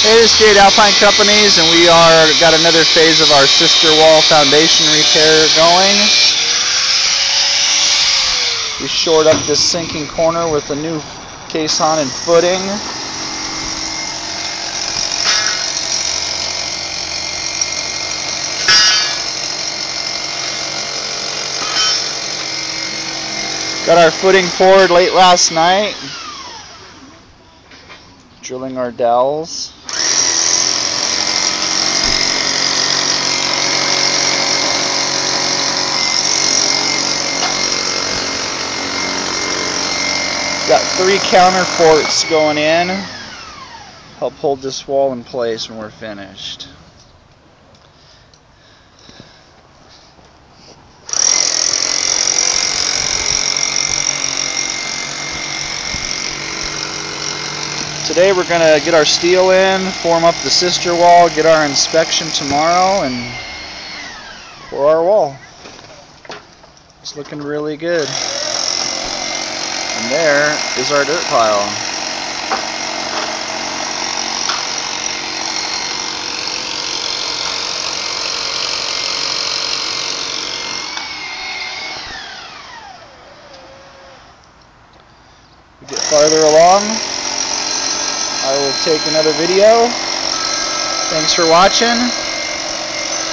Hey, this is Jade Alpine Companies, and we got another phase of our sister wall foundation repair going. We shored up this sinking corner with a new caisson and footing. Got our footing poured late last night. Drilling our dowels. Got 3 counterforts going in. Help hold this wall in place when we're finished. Today we're going to get our steel in, form up the sister wall, get our inspection tomorrow, and pour our wall. It's looking really good. And there is our dirt pile. We get farther along, I will take another video. Thanks for watching.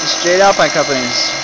This is Jade Alpine Companies.